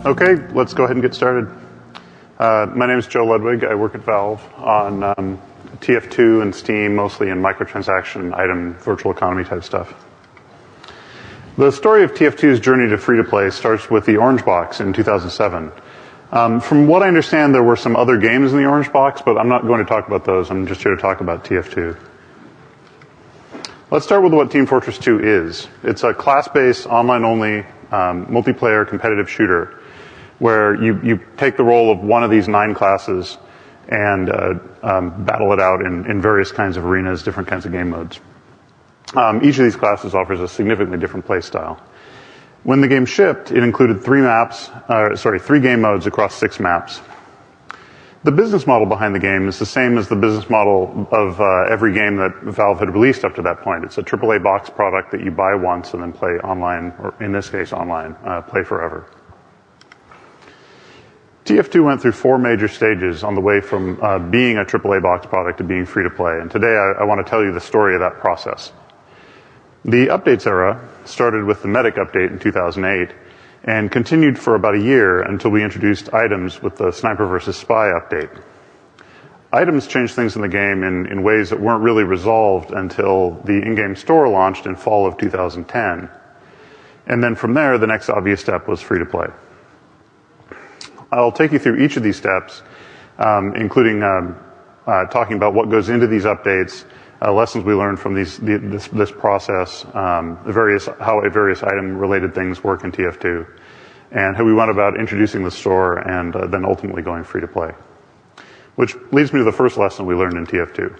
Okay, let's go ahead and get started. My name is Joe Ludwig. I work at Valve on TF2 and Steam, mostly in microtransaction, item, virtual economy type stuff. The story of TF2's journey to free-to-play starts with the Orange Box in 2007. From what I understand, there were some other games in the Orange Box, but I'm not going to talk about those. I'm just here to talk about TF2. Let's start with what Team Fortress 2 is. It's a class-based, online-only, multiplayer competitive shooter where you take the role of one of these 9 classes and battle it out in various kinds of arenas, different kinds of game modes. Each of these classes offers a significantly different play style. When the game shipped, it included 3 game modes across 6 maps. The business model behind the game is the same as the business model of every game that Valve had released up to that point. It's a AAA box product that you buy once and then play online, or in this case online, play forever. TF2 went through 4 major stages on the way from being a AAA box product to being free to play, and today I want to tell you the story of that process. The updates era started with the Medic update in 2008 and continued for about a year until we introduced items with the Sniper vs. Spy update. Items changed things in the game in ways that weren't really resolved until the in-game store launched in fall of 2010. And then from there, the next obvious step was free to play. I'll take you through each of these steps, including talking about what goes into these updates, lessons we learned from this process, how various item-related things work in TF2, and how we went about introducing the store and then ultimately going free to play. Which leads me to the first lesson we learned in TF2.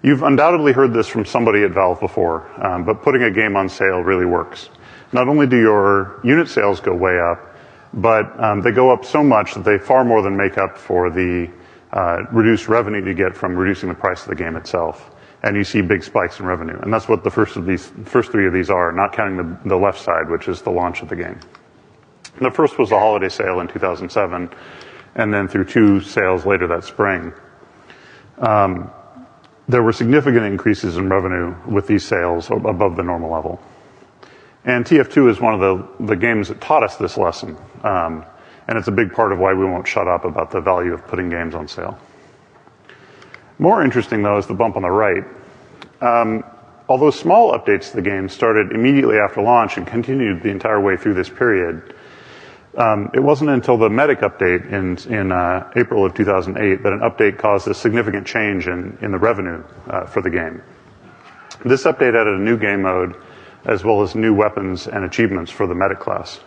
You've undoubtedly heard this from somebody at Valve before, but putting a game on sale really works. Not only do your unit sales go way up, but they go up so much that they far more than make up for the reduced revenue you get from reducing the price of the game itself. And you see big spikes in revenue. And that's what the first 3 of these are, not counting the left side, which is the launch of the game. The first was the holiday sale in 2007, and then through 2 sales later that spring. There were significant increases in revenue with these sales above the normal level. And TF2 is one of the games that taught us this lesson. And it's a big part of why we won't shut up about the value of putting games on sale. More interesting, though, is the bump on the right. Although small updates to the game started immediately after launch and continued the entire way through this period, it wasn't until the Medic update in April of 2008 that an update caused a significant change in the revenue for the game. This update added a new game mode, as well as new weapons and achievements for the Medic class.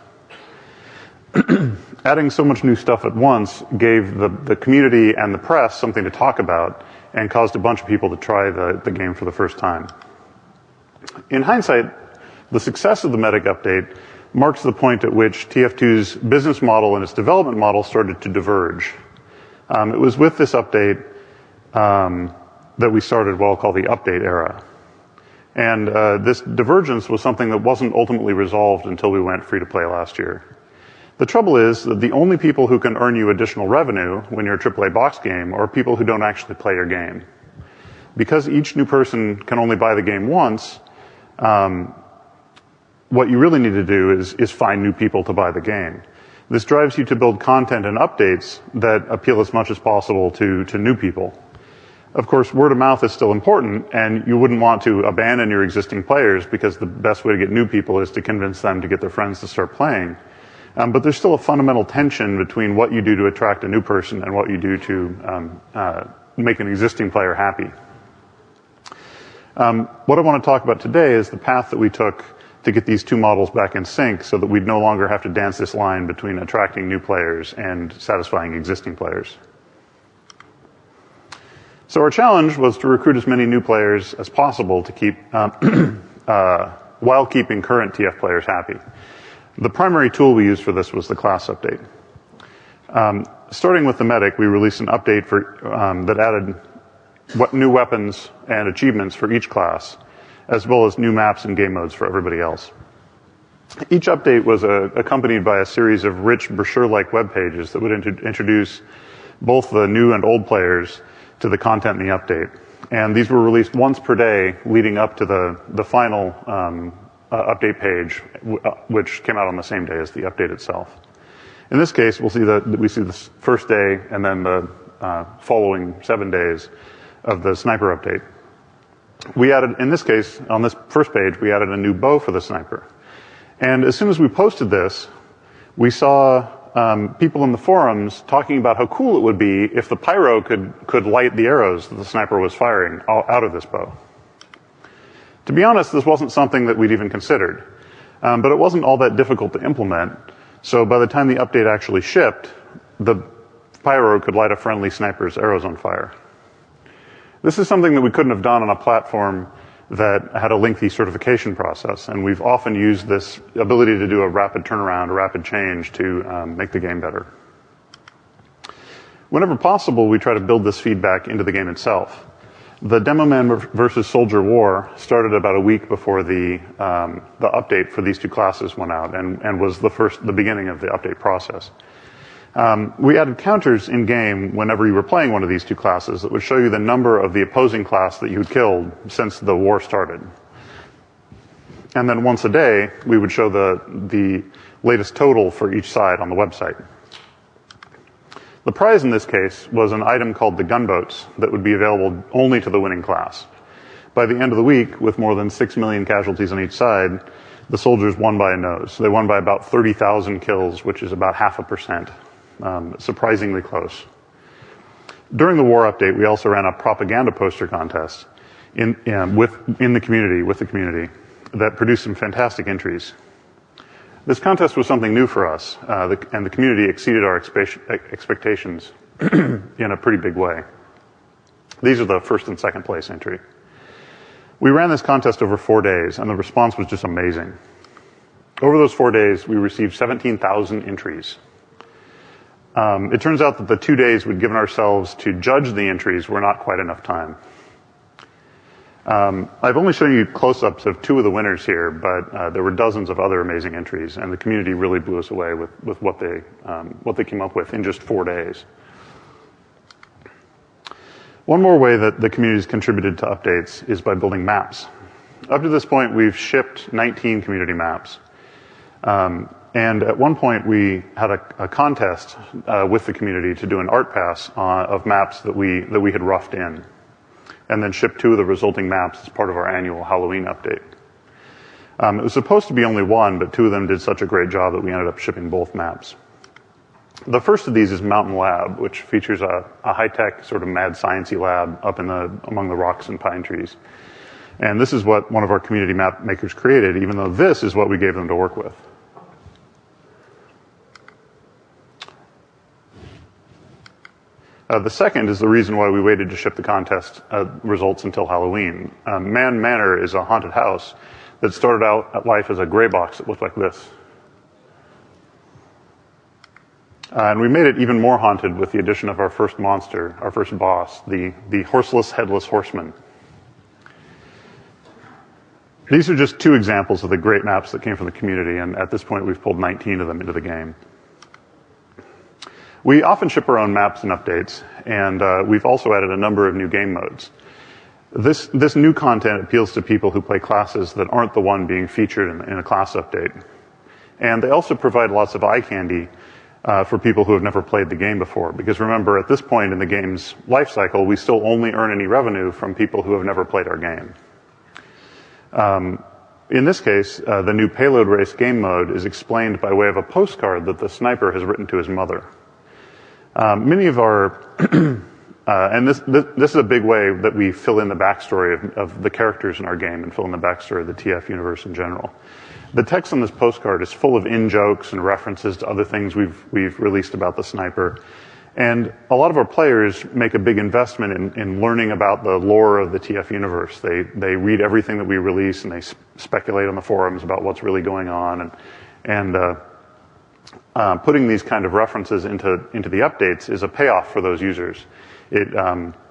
Adding so much new stuff at once gave the community and the press something to talk about and caused a bunch of people to try the game for the first time. In hindsight, the success of the Medic update marks the point at which TF2's business model and its development model started to diverge. It was with this update that we started what I'll call the update era. And this divergence was something that wasn't ultimately resolved until we went free to play last year. The trouble is that the only people who can earn you additional revenue when you're a AAA box game are people who don't actually play your game. Because each new person can only buy the game once, what you really need to do is find new people to buy the game. This drives you to build content and updates that appeal as much as possible to new people. Of course, word of mouth is still important, and you wouldn't want to abandon your existing players because the best way to get new people is to convince them to get their friends to start playing. But there's still a fundamental tension between what you do to attract a new person and what you do to make an existing player happy. What I want to talk about today is the path that we took to get these 2 models back in sync so that we'd no longer have to dance this line between attracting new players and satisfying existing players. So our challenge was to recruit as many new players as possible to keep, while keeping current TF players happy. The primary tool we used for this was the class update. Starting with the Medic, we released an update that added new weapons and achievements for each class, as well as new maps and game modes for everybody else. Each update was accompanied by a series of rich brochure-like web pages that would introduce both the new and old players to the content in the update. And these were released once per day leading up to the final update page, which came out on the same day as the update itself. In this case, we see the first day and then the following 7 days of the sniper update. We added, in this case, on this first page, we added a new bow for the sniper. And as soon as we posted this, we saw people in the forums talking about how cool it would be if the pyro could light the arrows that the sniper was firing out of this bow. To be honest, this wasn't something that we'd even considered, but it wasn't all that difficult to implement. So by the time the update actually shipped, the pyro could light a friendly sniper's arrows on fire. This is something that we couldn't have done on a platform that had a lengthy certification process, and we've often used this ability to do a rapid turnaround, a rapid change to make the game better. Whenever possible, we try to build this feedback into the game itself. The Demo Man versus Soldier War started about a week before the update for these two classes went out, and was the beginning of the update process. We added counters in-game whenever you were playing one of these two classes that would show you the number of the opposing class that you had killed since the war started. And then once a day, we would show the latest total for each side on the website. The prize in this case was an item called the gunboats that would be available only to the winning class. By the end of the week, with more than 6 million casualties on each side, the soldiers won by a nose. They won by about 30,000 kills, which is about 0.5%. Surprisingly close. During the war update, we also ran a propaganda poster contest in the community that produced some fantastic entries. This contest was something new for us, and the community exceeded our expectations in a pretty big way. These are the first and second place entry. We ran this contest over 4 days, and the response was just amazing. Over those 4 days, we received 17,000 entries. It turns out that the 2 days we'd given ourselves to judge the entries were not quite enough time. I've only shown you close-ups of 2 of the winners here, but there were dozens of other amazing entries, and the community really blew us away with what they came up with in just 4 days. One more way that the community's contributed to updates is by building maps. Up to this point, we've shipped 19 community maps. And at one point, we had a contest with the community to do an art pass of maps that we had roughed in, and then shipped 2 of the resulting maps as part of our annual Halloween update. It was supposed to be only 1, but 2 of them did such a great job that we ended up shipping both maps. The first of these is Mountain Lab, which features a high-tech sort of mad science-y lab up among the rocks and pine trees. And this is what one of our community map makers created, even though this is what we gave them to work with. The second is the reason why we waited to ship the contest results until Halloween. Man Manor is a haunted house that started out at life as a gray box that looked like this. And we made it even more haunted with the addition of our first monster, our first boss, the horseless, headless horseman. These are just 2 examples of the great maps that came from the community, and at this point we've pulled 19 of them into the game. We often ship our own maps and updates, and we've also added a number of new game modes. This new content appeals to people who play classes that aren't the one being featured in a class update. And they also provide lots of eye candy for people who have never played the game before. Because remember, at this point in the game's life cycle, we still only earn any revenue from people who have never played our game. In this case, the new Payload Race game mode is explained by way of a postcard that the sniper has written to his mother. Many of our, and this is a big way that we fill in the backstory of the characters in our game and fill in the backstory of the TF universe in general. The text on this postcard is full of in-jokes and references to other things we've released about the sniper. And a lot of our players make a big investment in learning about the lore of the TF universe. They read everything that we release, and they speculate on the forums about what's really going on. And putting these kind of references into the updates is a payoff for those users. It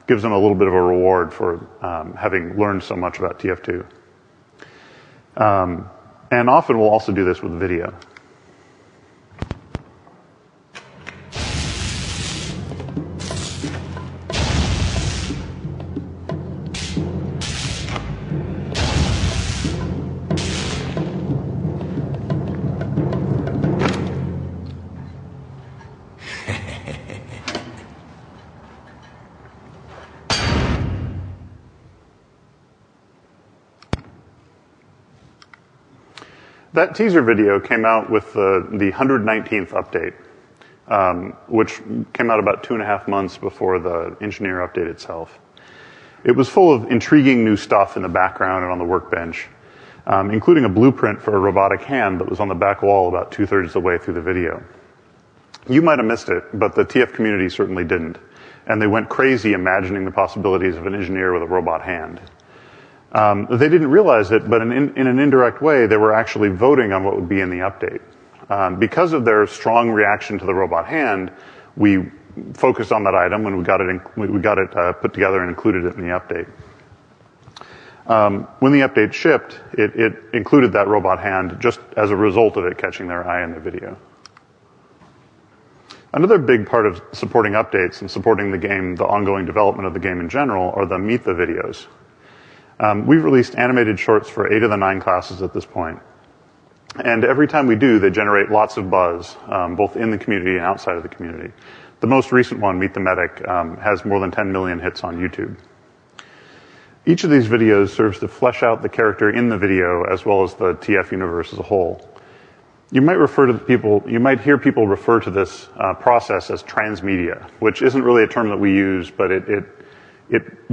gives them a little bit of a reward for having learned so much about TF2. And often we'll also do this with video. That teaser video came out with the 119th update, which came out about 2.5 months before the engineer update itself. It was full of intriguing new stuff in the background and on the workbench, including a blueprint for a robotic hand that was on the back wall about 2/3 of the way through the video. You might have missed it, but the TF community certainly didn't, and they went crazy imagining the possibilities of an engineer with a robot hand. They didn't realize it, but in an indirect way, they were actually voting on what would be in the update. Because of their strong reaction to the robot hand, we focused on that item when we got it put together and included it in the update. When the update shipped, it included that robot hand just as a result of it catching their eye in the video. Another big part of supporting updates and supporting the game, the ongoing development of the game in general, are the Meet the videos. We've released animated shorts for 8 of the 9 classes at this point. And every time we do, they generate lots of buzz, both in the community and outside of the community. The most recent one, Meet the Medic, has more than 10 million hits on YouTube. Each of these videos serves to flesh out the character in the video as well as the TF universe as a whole. You might hear people refer to this process as transmedia, which isn't really a term that we use, but it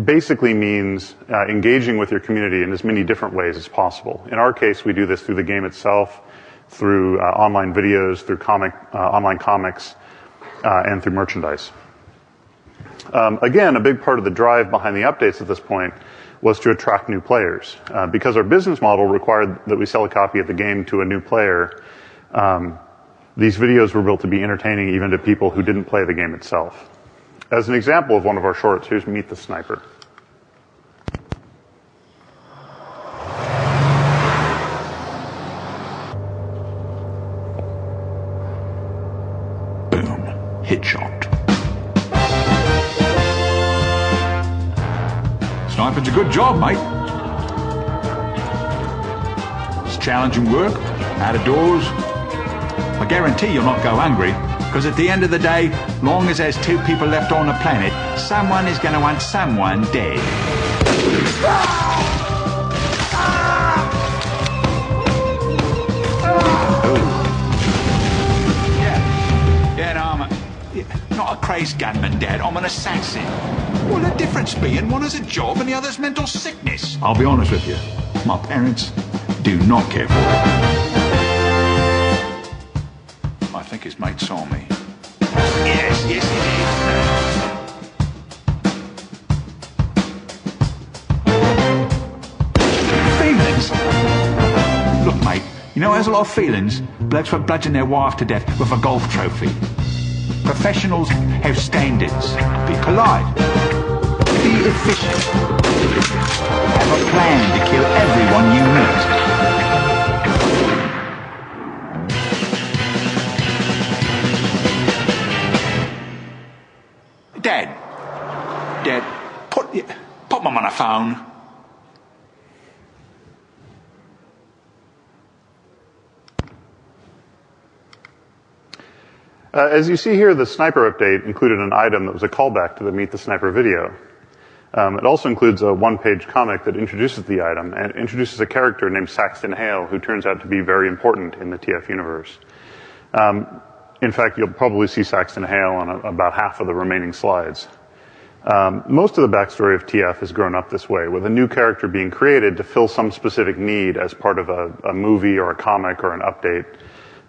basically means engaging with your community in as many different ways as possible. In our case, we do this through the game itself, through online videos, through online comics, and through merchandise. Again, a big part of the drive behind the updates at this point was to attract new players. Because our business model required that we sell a copy of the game to a new player, these videos were built to be entertaining even to people who didn't play the game itself. As an example of one of our shorts, here's Meet the Sniper. Boom. Hit shot. Sniping's a good job, mate. It's challenging work, out of doors. I guarantee you'll not go hungry, because at the end of the day, long as there's 2 people left on the planet, someone is going to want someone dead. Yeah, no, I'm not a crazed gunman, Dad. I'm an assassin. Well, the difference being one has a job and the other's mental sickness. I'll be honest with you. My parents do not care for it. I think his mate saw me. Yes, he did. Feelings? Look, mate, you know there's a lot of feelings. Blokes would bludgeon their wife to death with a golf trophy. Professionals have standards. Be polite. Be efficient. Have a plan to kill everyone you meet. Dad, put mum on the phone. As you see here, the Sniper update included an item that was a callback to the Meet the Sniper video. It also includes a one-page comic that introduces the item and introduces a character named Saxton Hale, who turns out to be very important in the TF universe. In fact, you'll probably see Saxton Hale on about half of the remaining slides. Most of the backstory of TF has grown up this way, with a new character being created to fill some specific need as part of a movie or a comic or an update.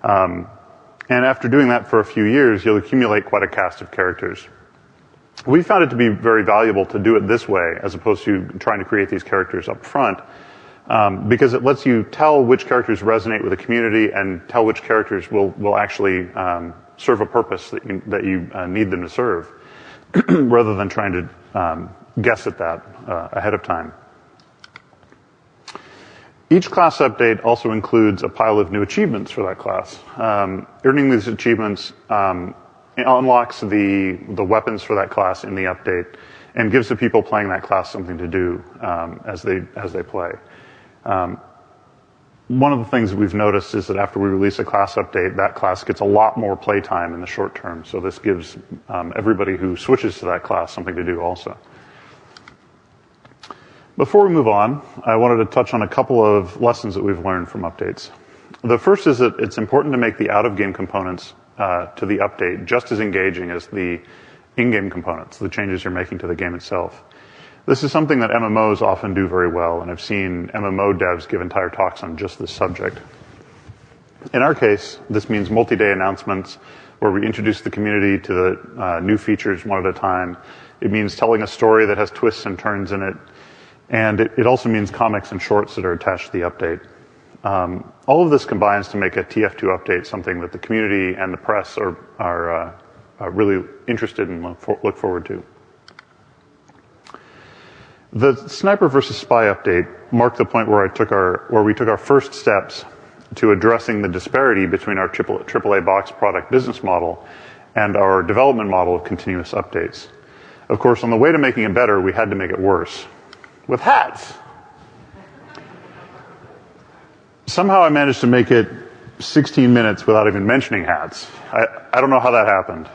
And after doing that for a few years, you'll accumulate quite a cast of characters. We found it to be very valuable to do it this way, as opposed to trying to create these characters up front, because it lets you tell which characters resonate with the community and tell which characters will actually serve a purpose that you need them to serve, rather than trying to guess at that ahead of time. Each class update also includes a pile of new achievements for that class. Earning these achievements unlocks the weapons for that class in the update and gives the people playing that class something to do as they play. One of the things that we've noticed is that after we release a class update, that class gets a lot more playtime in the short term. So this gives everybody who switches to that class something to do also. Before we move on, I wanted to touch on a couple of lessons that we've learned from updates. The first is that it's important to make the out-of-game components to the update just as engaging as the in-game components, the changes you're making to the game itself. This is something that MMOs often do very well, and I've seen MMO devs give entire talks on just this subject. In our case, this means multi-day announcements where we introduce the community to the new features one at a time. It means telling a story that has twists and turns in it, and it also means comics and shorts that are attached to the update. All of this combines to make a TF2 update something that the community and the press are really interested in and look forward to. The Sniper versus Spy update marked the point where we took our first steps to addressing the disparity between our AAA box product business model and our development model of continuous updates. Of course, on the way to making it better, we had to make it worse. With hats! Somehow I managed to make it 16 minutes without even mentioning hats. I don't know how that happened.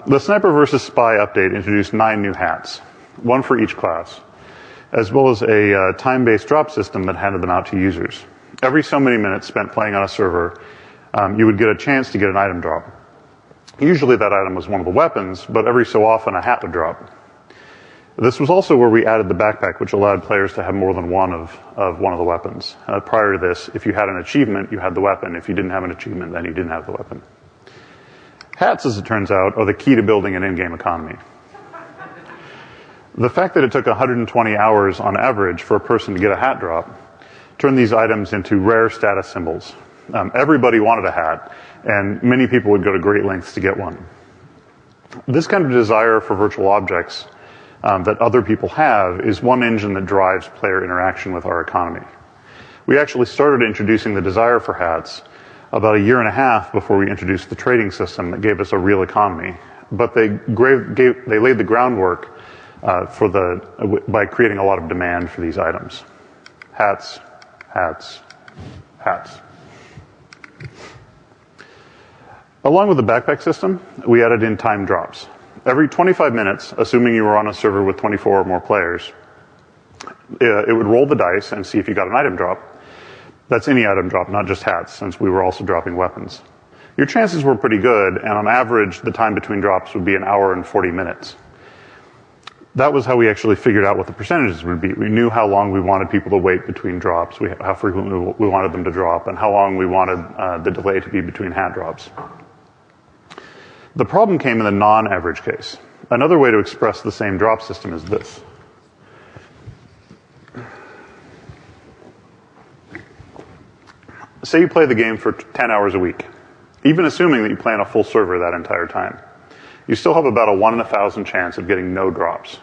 The Sniper vs. Spy update introduced 9 new hats, one for each class, as well as a time-based drop system that handed them out to users. Every so many minutes spent playing on a server, you would get a chance to get an item drop. Usually that item was one of the weapons, but every so often a hat would drop. This was also where we added the backpack, which allowed players to have more than one of one of the weapons. Prior to this, if you had an achievement, you had the weapon. If you didn't have an achievement, then you didn't have the weapon. Hats, as it turns out, are the key to building an in-game economy. The fact that it took 120 hours on average for a person to get a hat drop turned these items into rare status symbols. Everybody wanted a hat, and many people would go to great lengths to get one. This kind of desire for virtual objects that other people have is one engine that drives player interaction with our economy. We actually started introducing the desire for hats about a year and a half before we introduced the trading system that gave us a real economy. But they laid the groundwork by creating a lot of demand for these items. Hats, hats, hats. Along with the backpack system, we added in time drops. Every 25 minutes, assuming you were on a server with 24 or more players, it would roll the dice and see if you got an item drop. That's any item drop, not just hats, since we were also dropping weapons. Your chances were pretty good, and on average, the time between drops would be 1 hour and 40 minutes. That was how we actually figured out what the percentages would be. We knew how long we wanted people to wait between drops, how frequently we wanted them to drop, and how long we wanted the delay to be between hat drops. The problem came in the non-average case. Another way to express the same drop system is this. Say you play the game for 10 hours a week, even assuming that you play on a full server that entire time. You still have about a 1 in 1,000 chance of getting no drops.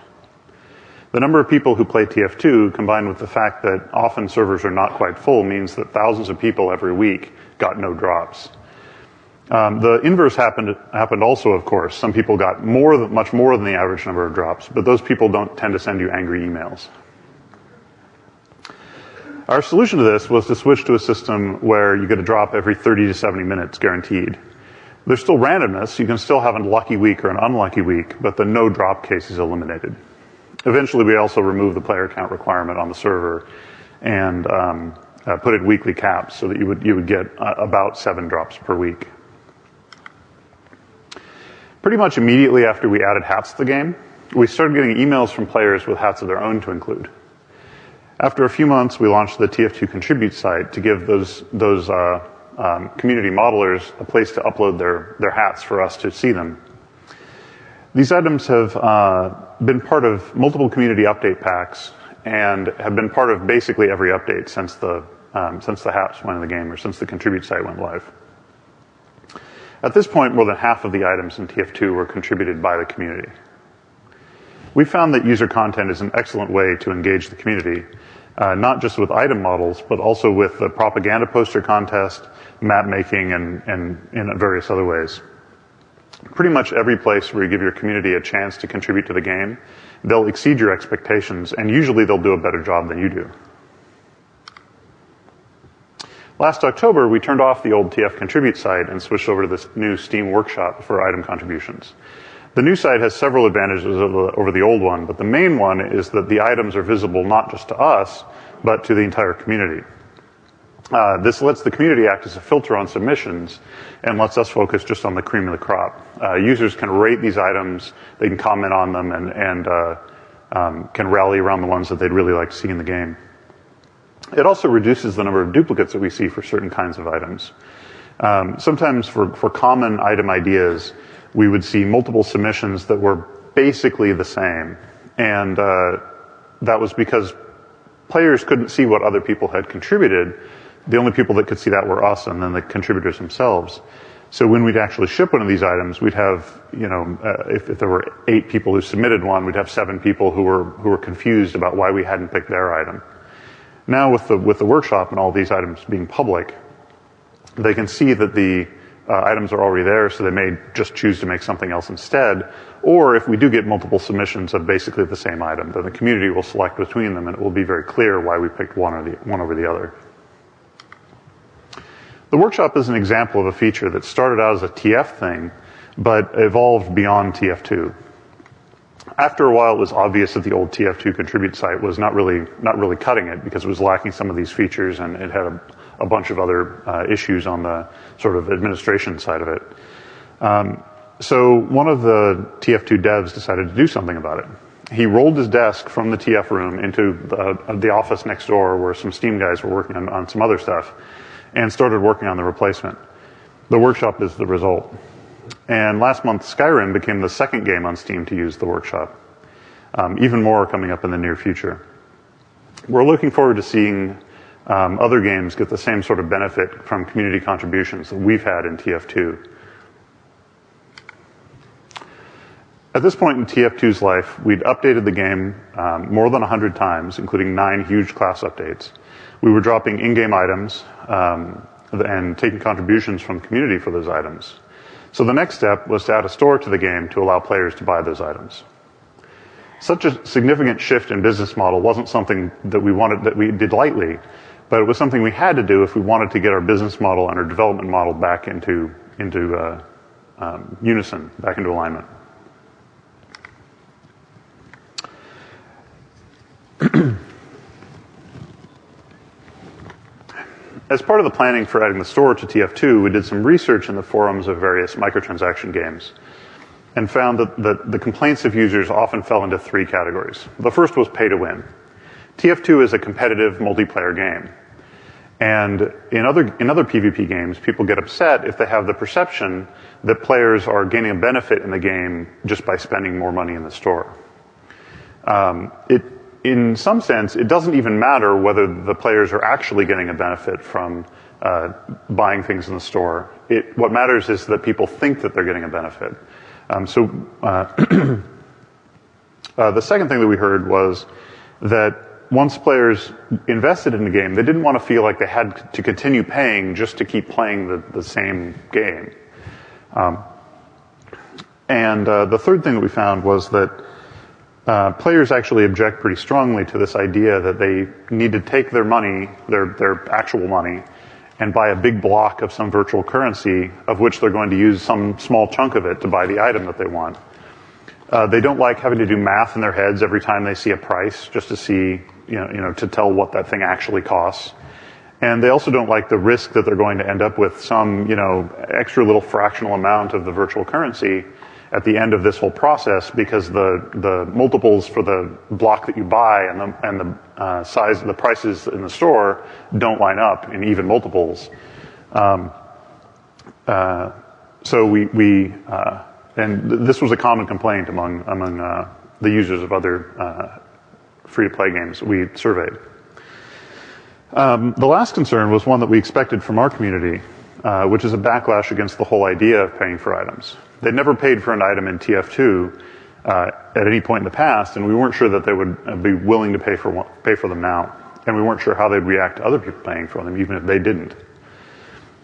The number of people who play TF2, combined with the fact that often servers are not quite full, means that thousands of people every week got no drops. The inverse happened also, of course. Some people got much more than the average number of drops, but those people don't tend to send you angry emails. Our solution to this was to switch to a system where you get a drop every 30 to 70 minutes, guaranteed. There's still randomness. You can still have a lucky week or an unlucky week, but the no drop case is eliminated. Eventually, we also removed the player count requirement on the server and put in weekly caps so that you would get about 7 drops per week. Pretty much immediately after we added hats to the game, we started getting emails from players with hats of their own to include. After a few months, we launched the TF2 Contribute site to give those community modelers a place to upload their hats for us to see them. These items have been part of multiple community update packs and have been part of basically every update since the hats went in the game or since the Contribute site went live. At this point, more than half of the items in TF2 were contributed by the community. We found that user content is an excellent way to engage the community, not just with item models, but also with the propaganda poster contest, map making, and in various other ways. Pretty much every place where you give your community a chance to contribute to the game, they'll exceed your expectations, and usually they'll do a better job than you do. Last October, we turned off the old TF Contribute site and switched over to this new Steam Workshop for item contributions. The new site has several advantages over the old one, but the main one is that the items are visible not just to us, but to the entire community. This lets the community act as a filter on submissions and lets us focus just on the cream of the crop. Users can rate these items, they can comment on them, and can rally around the ones that they'd really like to see in the game. It also reduces the number of duplicates that we see for certain kinds of items. Sometimes for common item ideas, we would see multiple submissions that were basically the same. And that was because players couldn't see what other people had contributed. The only people that could see that were us and then the contributors themselves. So when we'd actually ship one of these items, we'd have, if there were 8 people who submitted one, we'd have 7 people who were confused about why we hadn't picked their item. Now with the workshop and all these items being public, they can see that the items are already there, so they may just choose to make something else instead. Or if we do get multiple submissions of basically the same item, then the community will select between them, and it will be very clear why we picked one over the other. The workshop is an example of a feature that started out as a TF thing, but evolved beyond TF2. After a while, it was obvious that the old TF2 contribute site was not really cutting it because it was lacking some of these features, and it had a bunch of other issues on the sort of administration side of it. So one of the TF2 devs decided to do something about it. He rolled his desk from the TF room into the office next door where some Steam guys were working on some other stuff, and started working on the replacement. The workshop is the result. And last month, Skyrim became the second game on Steam to use the workshop. Even more coming up in the near future. We're looking forward to seeing other games get the same sort of benefit from community contributions that we've had in TF2. At this point in TF2's life, we'd updated the game more than 100 times, including 9 huge class updates. We were dropping in-game items and taking contributions from the community for those items. So the next step was to add a store to the game to allow players to buy those items. Such a significant shift in business model wasn't something that we did lightly, but it was something we had to do if we wanted to get our business model and our development model back into unison, back into alignment. As part of the planning for adding the store to TF2, we did some research in the forums of various microtransaction games and found that the complaints of users often fell into 3 categories. The first was pay to win. TF2 is a competitive multiplayer game. And in other PvP games, people get upset if they have the perception that players are gaining a benefit in the game just by spending more money in the store. In some sense, it doesn't even matter whether the players are actually getting a benefit from buying things in the store. What matters is that people think that they're getting a benefit. The second thing that we heard was that once players invested in the game, they didn't want to feel like they had to continue paying just to keep playing the same game. The third thing that we found was that players actually object pretty strongly to this idea that they need to take their money, their actual money, and buy a big block of some virtual currency of which they're going to use some small chunk of it to buy the item that they want. They don't like having to do math in their heads every time they see a price just to see, to tell what that thing actually costs. And they also don't like the risk that they're going to end up with some, extra little fractional amount of the virtual currency at the end of this whole process because the multiples for the block that you buy and the size of the prices in the store don't line up in even multiples. So we and this was a common complaint among the users of other free-to-play games we surveyed. The last concern was one that we expected from our community, which is a backlash against the whole idea of paying for items. They'd never paid for an item in TF2 at any point in the past, and we weren't sure that they would be willing to pay for them now. And we weren't sure how they'd react to other people paying for them, even if they didn't.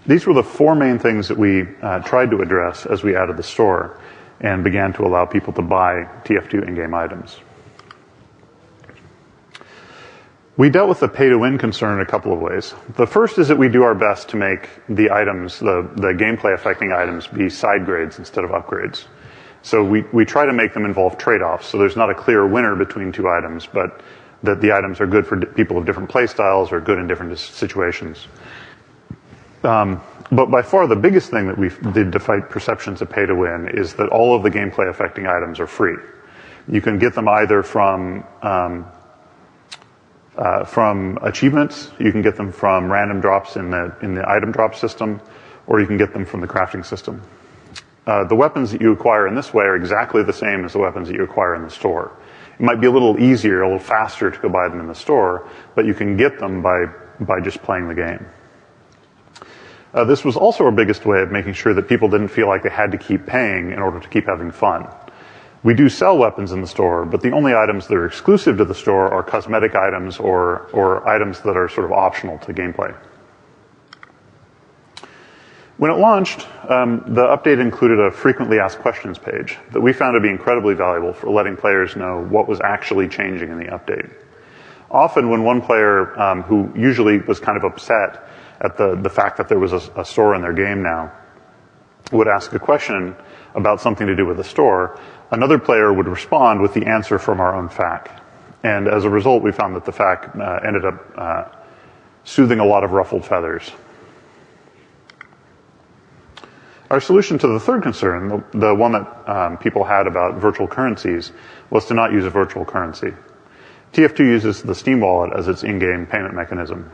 These were the 4 main things that we tried to address as we added the store and began to allow people to buy TF2 in-game items. We dealt with the pay-to-win concern in a couple of ways. The first is that we do our best to make the items, the gameplay affecting items, be side grades instead of upgrades. So we try to make them involve trade-offs, so there's not a clear winner between 2 items, but that the items are good for people of different play styles or good in different situations. But by far the biggest thing that we did to fight perceptions of pay to win is that all of the gameplay affecting items are free. You can get them either from achievements, you can get them from random drops in the item drop system, or you can get them from the crafting system. The weapons that you acquire in this way are exactly the same as the weapons that you acquire in the store. It might be a little easier, a little faster to go buy them in the store, but you can get them by just playing the game. This was also our biggest way of making sure that people didn't feel like they had to keep paying in order to keep having fun. We do sell weapons in the store, but the only items that are exclusive to the store are cosmetic items or items that are sort of optional to gameplay. When it launched, the update included a frequently asked questions page that we found to be incredibly valuable for letting players know what was actually changing in the update. Often when one player, who usually was kind of upset at the fact that there was a store in their game now, would ask a question about something to do with the store, another player would respond with the answer from our own FAQ. And as a result, we found that the FAQ ended up soothing a lot of ruffled feathers. Our solution to the third concern, the one that people had about virtual currencies, was to not use a virtual currency. TF2 uses the Steam wallet as its in-game payment mechanism.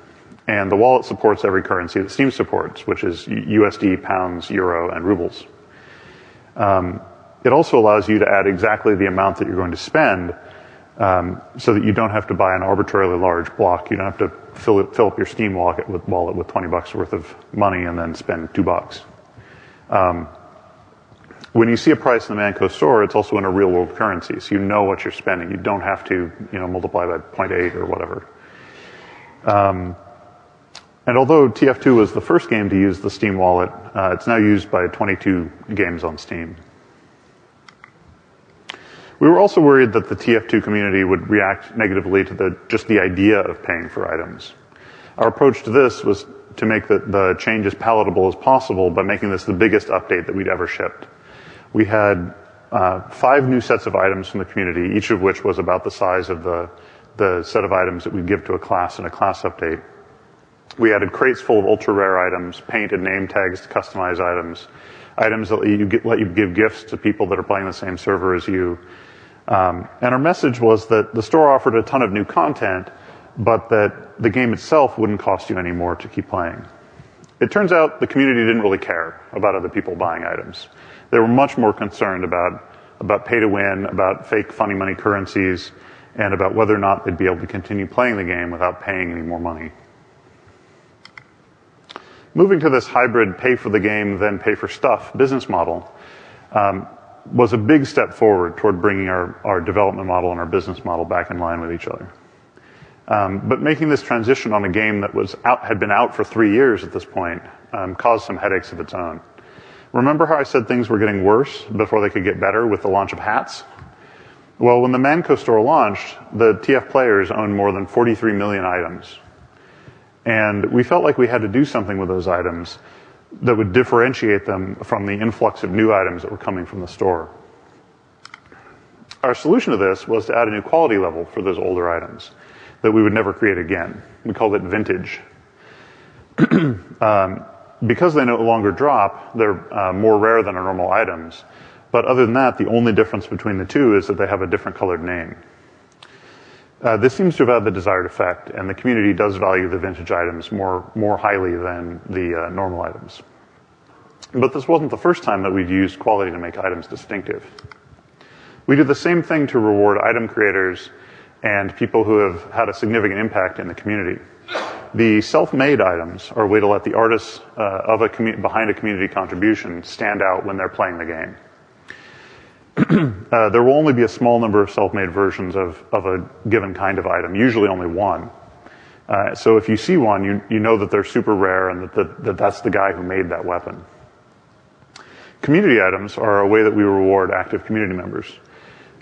And the wallet supports every currency that Steam supports, which is USD, pounds, euro, and rubles. It also allows you to add exactly the amount that you're going to spend so that you don't have to buy an arbitrarily large block. You don't have to fill up your Steam wallet with $20 worth of money and then spend $2. When you see a price in the Manco store, it's also in a real-world currency, so you know what you're spending. You don't have to, multiply by 0.8 or whatever. And although TF2 was the first game to use the Steam wallet, it's now used by 22 games on Steam. We were also worried that the TF2 community would react negatively to just the idea of paying for items. Our approach to this was to make the change as palatable as possible by making this the biggest update that we'd ever shipped. We had 5 new sets of items from the community, each of which was about the size of the set of items that we'd give to a class in a class update. We added crates full of ultra-rare items, painted name tags to customize items, items that let you give gifts to people that are playing the same server as you. And our message was that the store offered a ton of new content, but that the game itself wouldn't cost you any more to keep playing. It turns out the community didn't really care about other people buying items. They were much more concerned about pay to win, about fake funny money currencies, and about whether or not they'd be able to continue playing the game without paying any more money. Moving to this hybrid pay for the game, then pay for stuff business model was a big step forward toward bringing our development model and our business model back in line with each other. But making this transition on a game that had been out for 3 years at this point caused some headaches of its own. Remember how I said things were getting worse before they could get better with the launch of hats? Well, when the Manco store launched, the TF players owned more than 43 million items. And we felt like we had to do something with those items that would differentiate them from the influx of new items that were coming from the store. Our solution to this was to add a new quality level for those older items that we would never create again. We called it vintage. Because they no longer drop, they're more rare than our normal items. But other than that, the only difference between the two is that they have a different colored name. This seems to have had the desired effect, and the community does value the vintage items more highly than the normal items. But this wasn't the first time that we'd used quality to make items distinctive. We did the same thing to reward item creators and people who have had a significant impact in the community. The self-made items are a way to let the artists behind a community contribution stand out when they're playing the game. There will only be a small number of self-made versions of a given kind of item, usually only one. So if you see one, you know that they're super rare and that that's the guy who made that weapon. Community items are a way that we reward active community members.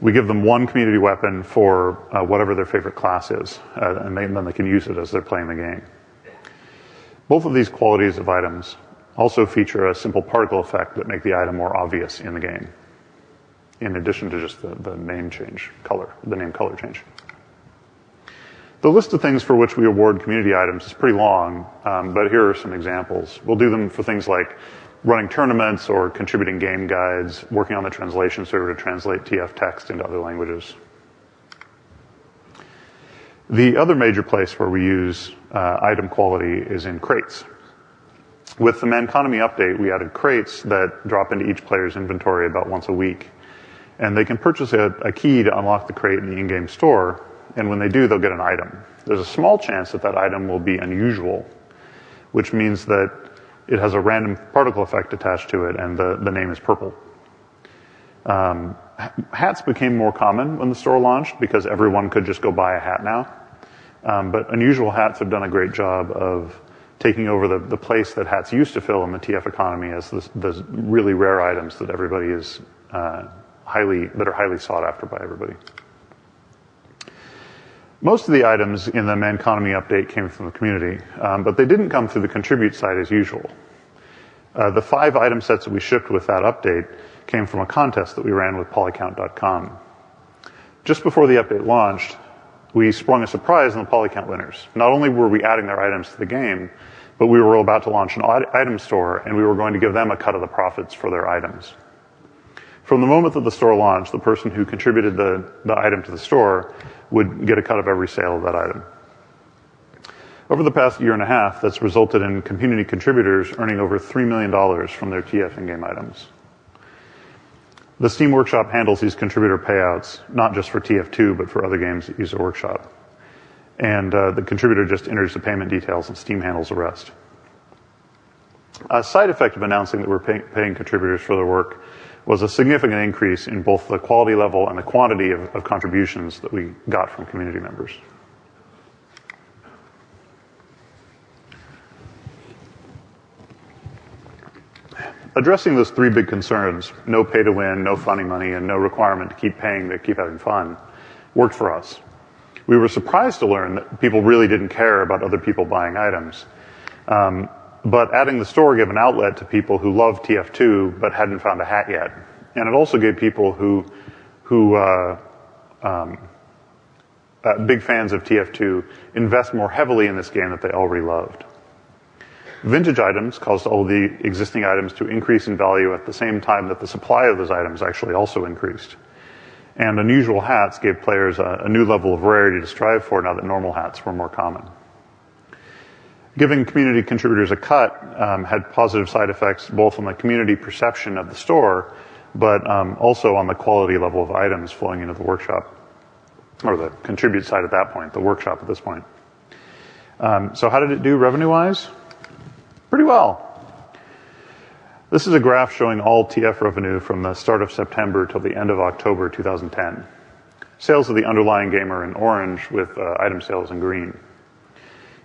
We give them one community weapon for whatever their favorite class is, and then they can use it as they're playing the game. Both of these qualities of items also feature a simple particle effect that make the item more obvious in the game, in addition to just the name color change. The list of things for which we award community items is pretty long, but here are some examples. We'll do them for things like running tournaments or contributing game guides, working on the translation server to translate TF text into other languages. The other major place where we use item quality is in crates. With the Manconomy update, we added crates that drop into each player's inventory about once a week. And they can purchase a key to unlock the crate in the in-game store, and when they do, they'll get an item. There's a small chance that that item will be unusual, which means that it has a random particle effect attached to it, and the name is purple. Hats became more common when the store launched because everyone could just go buy a hat now. But unusual hats have done a great job of taking over the place that hats used to fill in the TF economy as the really rare items that everybody is that are highly sought after by everybody. Most of the items in the Manconomy update came from the community, but they didn't come through the contribute site as usual. The 5 item sets that we shipped with that update came from a contest that we ran with polycount.com. Just before the update launched, we sprung a surprise on the Polycount winners. Not only were we adding their items to the game, but we were about to launch an item store, and we were going to give them a cut of the profits for their items. From the moment that the store launched, the person who contributed the item to the store would get a cut of every sale of that item. Over the past year and a half, that's resulted in community contributors earning over $3 million from their TF in-game items. The Steam Workshop handles these contributor payouts, not just for TF2, but for other games that use the workshop. And the contributor just enters the payment details and Steam handles the rest. A side effect of announcing that we're paying contributors for their work was a significant increase in both the quality level and the quantity of contributions that we got from community members. Addressing those 3 big concerns, no pay to win, no funny money, and no requirement to keep paying to keep having fun, worked for us. We were surprised to learn that people really didn't care about other people buying items. But adding the store gave an outlet to people who loved TF2 but hadn't found a hat yet. And it also gave people who big fans of TF2 invest more heavily in this game that they already loved. Vintage items caused all the existing items to increase in value at the same time that the supply of those items actually also increased. And unusual hats gave players a new level of rarity to strive for now that normal hats were more common. Giving community contributors a cut had positive side effects both on the community perception of the store, but also on the quality level of items flowing into the workshop, or the contribute side at that point, the workshop at this point. So how did it do revenue-wise? Pretty well. This is a graph showing all TF revenue from the start of September till the end of October 2010. Sales of the underlying game are in orange with item sales in green.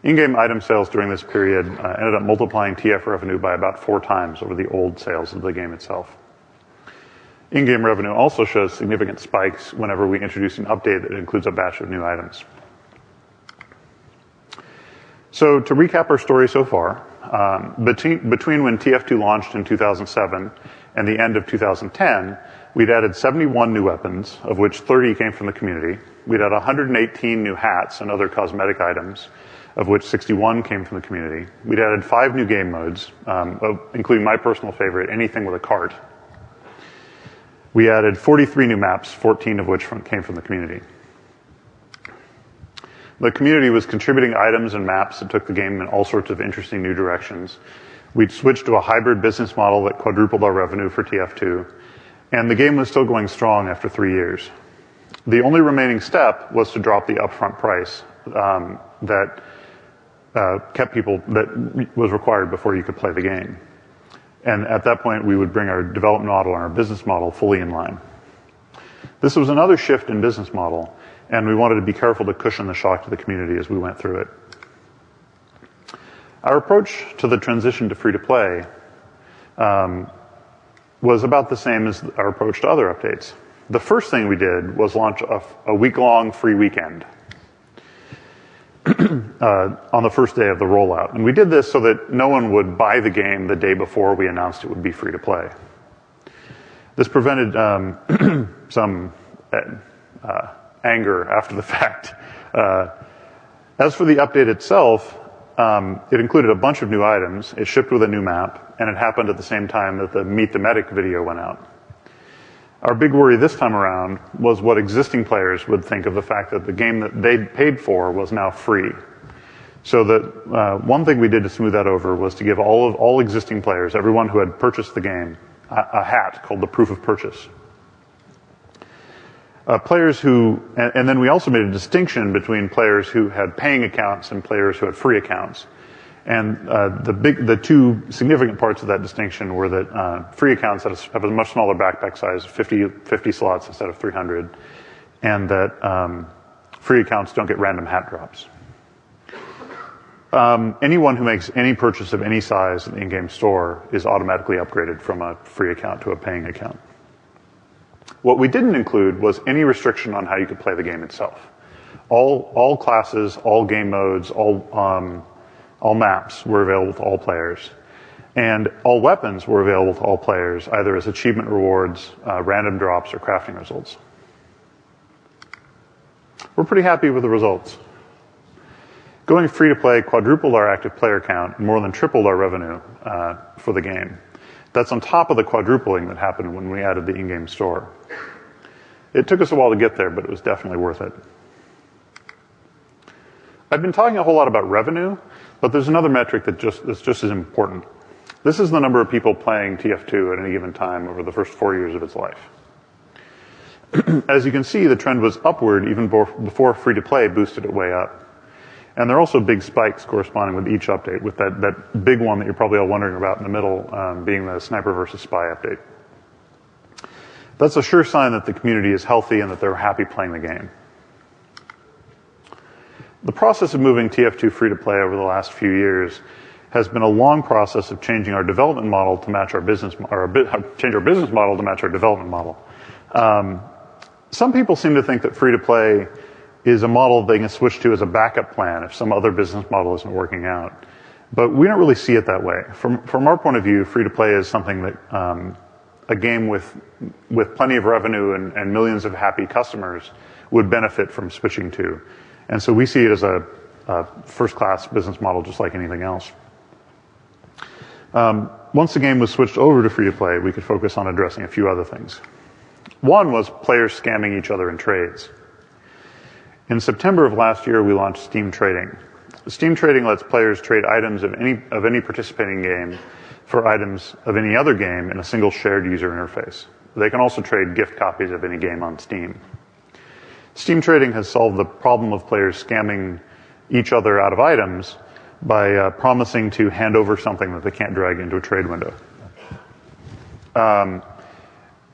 In-game item sales during this period ended up multiplying TF revenue by about 4 times over the old sales of the game itself. In-game revenue also shows significant spikes whenever we introduce an update that includes a batch of new items. So to recap our story so far, between when TF2 launched in 2007 and the end of 2010, we'd added 71 new weapons, of which 30 came from the community. We'd had 118 new hats and other cosmetic items, of which 61 came from the community. We'd added 5 new game modes, including my personal favorite, anything with a cart. We added 43 new maps, 14 of which came from the community. The community was contributing items and maps that took the game in all sorts of interesting new directions. We'd switched to a hybrid business model that quadrupled our revenue for TF2, and the game was still going strong after 3 years. The only remaining step was to drop the upfront price that was required before you could play the game. And at that point, we would bring our development model and our business model fully in line. This was another shift in business model, and we wanted to be careful to cushion the shock to the community as we went through it. Our approach to the transition to free-to-play was about the same as our approach to other updates. The first thing we did was launch a week-long free weekend on the first day of the rollout. And we did this so that no one would buy the game the day before we announced it would be free-to-play. This prevented some anger after the fact. As for the update itself, it included a bunch of new items, it shipped with a new map, and it happened at the same time that the Meet the Medic video went out. Our big worry this time around was what existing players would think of the fact that the game that they'd paid for was now free. So that one thing we did to smooth that over was to give all existing players, everyone who had purchased the game, a hat called the Proof of Purchase. Players who, and then we also made a distinction between players who had paying accounts and players who had free accounts. And the two significant parts of that distinction were that free accounts have a much smaller backpack size, 50 slots instead of 300, and that free accounts don't get random hat drops. Anyone who makes any purchase of any size in the in-game store is automatically upgraded from a free account to a paying account. What we didn't include was any restriction on how you could play the game itself. All classes, all game modes, all maps were available to all players. And all weapons were available to all players, either as achievement rewards, random drops, or crafting results. We're pretty happy with the results. Going free to play quadrupled our active player count and more than tripled our revenue for the game. That's on top of the quadrupling that happened when we added the in-game store. It took us a while to get there, but it was definitely worth it. I've been talking a whole lot about revenue, but there's another metric that's just as important. This is the number of people playing TF2 at any given time over the first 4 years of its life. As you can see, the trend was upward even before free-to-play boosted it way up. And there are also big spikes corresponding with each update, with that big one that you're probably all wondering about in the middle being the Sniper vs. Spy update. That's a sure sign that the community is healthy and that they're happy playing the game. The process of moving TF2 free-to-play over the last few years has been a long process of changing our development model to match our business, change our business model to match our development model. Some people seem to think that free-to-play is a model they can switch to as a backup plan if some other business model isn't working out. But we don't really see it that way. From our point of view, free-to-play is something that a game with plenty of revenue and millions of happy customers would benefit from switching to. And so we see it as a first-class business model just like anything else. Once the game was switched over to free-to-play, we could focus on addressing a few other things. One was players scamming each other in trades. In September of last year, we launched Steam Trading. Steam Trading lets players trade items of any participating game for items of any other game in a single shared user interface. They can also trade gift copies of any game on Steam. Steam Trading has solved the problem of players scamming each other out of items by promising to hand over something that they can't drag into a trade window.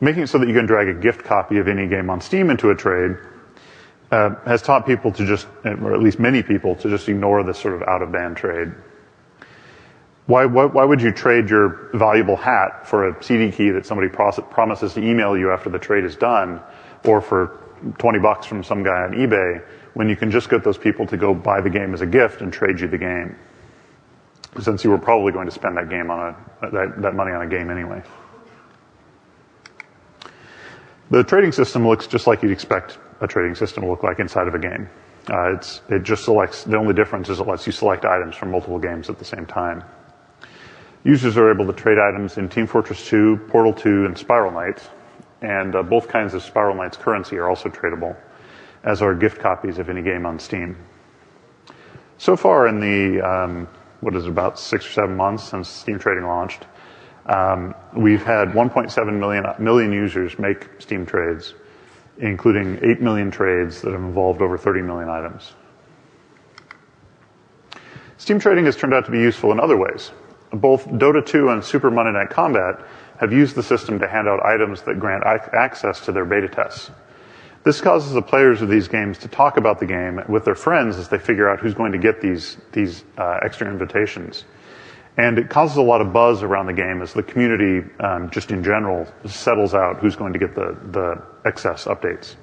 Making it so that you can drag a gift copy of any game on Steam into a trade has taught people to just, or at least many people, to just ignore this sort of out-of-band trade. Why would you trade your valuable hat for a CD key that somebody promises to email you after the trade is done, or for $20 from some guy on eBay, when you can just get those people to go buy the game as a gift and trade you the game, since you were probably going to spend that money on a game anyway? The trading system looks just like you'd expect a trading system to look like inside of a game. It just selects, the only difference is it lets you select items from multiple games at the same time. Users are able to trade items in Team Fortress 2, Portal 2, and Spiral Knights, and both kinds of Spiral Knights currency are also tradable, as are gift copies of any game on Steam. So far in the, about 6 or 7 months since Steam Trading launched, we've had 1.7 million users make Steam trades, including 8 million trades that have involved over 30 million items. Steam Trading has turned out to be useful in other ways. Both Dota 2 and Super Monday Night Combat have used the system to hand out items that grant access to their beta tests. This causes the players of these games to talk about the game with their friends as they figure out who's going to get these extra invitations. And it causes a lot of buzz around the game as the community, just in general, settles out who's going to get the excess updates.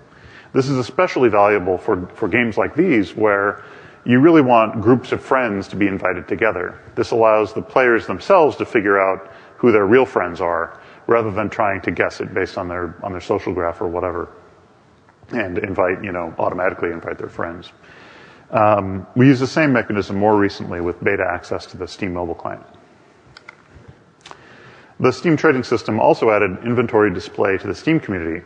This is especially valuable for games like these, where you really want groups of friends to be invited together. This allows the players themselves to figure out who their real friends are, rather than trying to guess it based on their social graph or whatever, and automatically invite their friends. We use the same mechanism more recently with beta access to the Steam mobile client. The Steam trading system also added inventory display to the Steam community.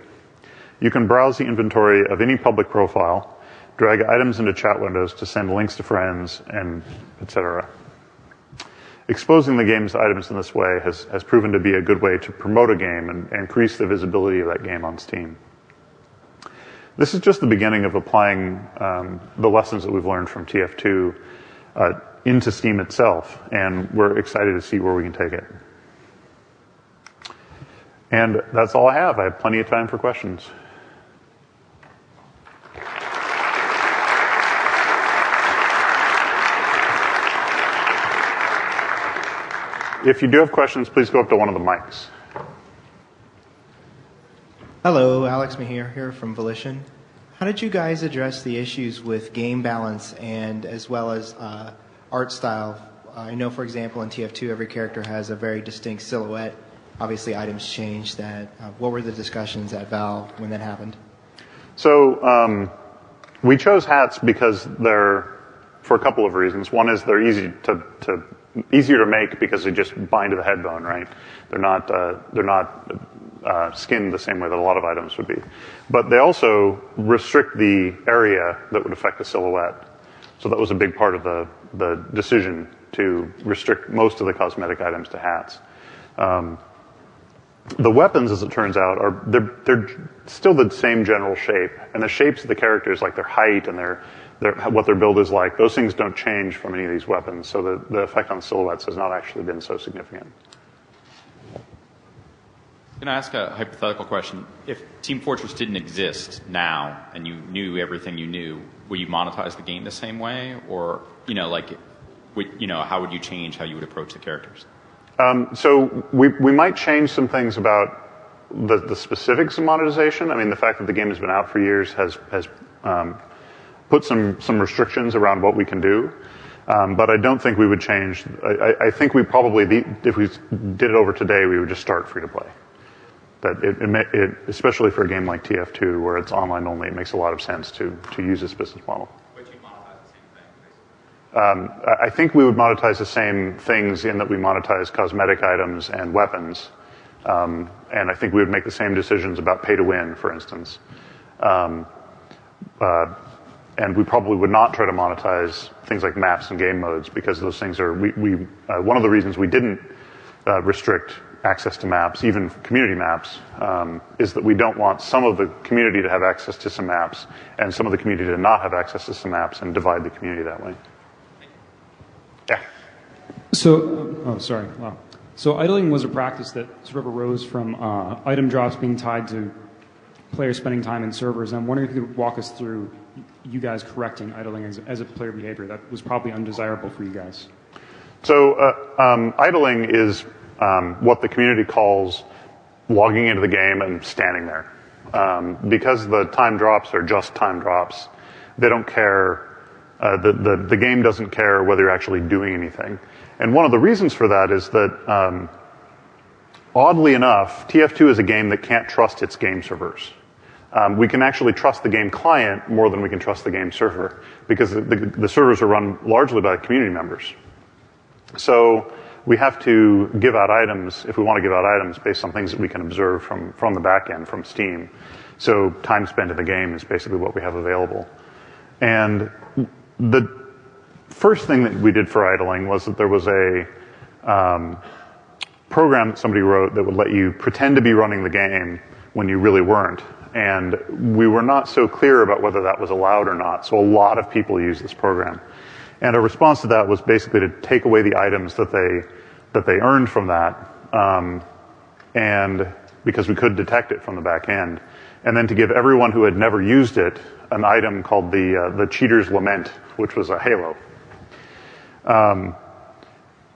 You can browse the inventory of any public profile, drag items into chat windows to send links to friends, and etc. Exposing the game's items in this way has proven to be a good way to promote a game and increase the visibility of that game on Steam. This is just the beginning of applying the lessons that we've learned from TF2 into Steam itself, and we're excited to see where we can take it. And that's all I have. I have plenty of time for questions. If you do have questions, please go up to one of the mics. Hello, Alex Mihir here from Volition. How did you guys address the issues with game balance and as well as art style? I know, for example, in TF2, every character has a very distinct silhouette. Obviously, items change that. What were the discussions at Valve when that happened? So we chose hats because they're, for a couple of reasons. One is they're easier to make because they just bind to the head bone, right? They're not skinned the same way that a lot of items would be. But they also restrict the area that would affect the silhouette. So that was a big part of the decision to restrict most of the cosmetic items to hats. The weapons, as it turns out, they're still the same general shape, and the shapes of the characters, like their height and what their build is like, those things don't change from any of these weapons. So the effect on the silhouettes has not actually been so significant. Can I ask a hypothetical question? If Team Fortress didn't exist now, and you knew everything you knew, would you monetize the game the same way, or how would you change how you would approach the characters? So we might change some things about the specifics of monetization. I mean, the fact that the game has been out for years has put some restrictions around what we can do. But I don't think we would change. I think we probably, if we did it over today, we would just start free to play. But especially for a game like TF2, where it's online only, it makes a lot of sense to use this business model. Would you monetize the same thing? I think we would monetize the same things in that we monetize cosmetic items and weapons. And I think we would make the same decisions about pay to win, for instance. And we probably would not try to monetize things like maps and game modes, because those things are, one of the reasons we didn't restrict access to maps, even community maps, is that we don't want some of the community to have access to some maps and some of the community to not have access to some maps and divide the community that way. Yeah. So, wow. So idling was a practice that sort of arose from item drops being tied to players spending time in servers. I'm wondering if you could walk us through you guys correcting idling as a player behavior that was probably undesirable for you guys. So idling is what the community calls logging into the game and standing there. Because the time drops are just time drops, they don't care, the game doesn't care whether you're actually doing anything. And one of the reasons for that is that, oddly enough, TF2 is a game that can't trust its game servers. We can actually trust the game client more than we can trust the game server, because the servers are run largely by community members. So we have to give out items, if we want to give out items, based on things that we can observe from the back end, from Steam. So time spent in the game is basically what we have available. And the first thing that we did for idling was that there was a program that somebody wrote that would let you pretend to be running the game when you really weren't. And we were not so clear about whether that was allowed or not, so a lot of people use this program. And a response to that was basically to take away the items that they earned from that, and because we could detect it from the back end, and then to give everyone who had never used it an item called the Cheater's Lament, which was a halo.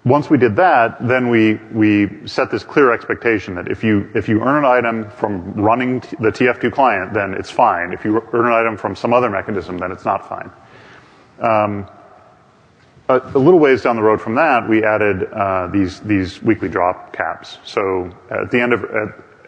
Once we did that, then we set this clear expectation that if you earn an item from running the TF2 client, then it's fine. If you earn an item from some other mechanism, then it's not fine. A little ways down the road from that, we added these weekly drop caps. So at the end of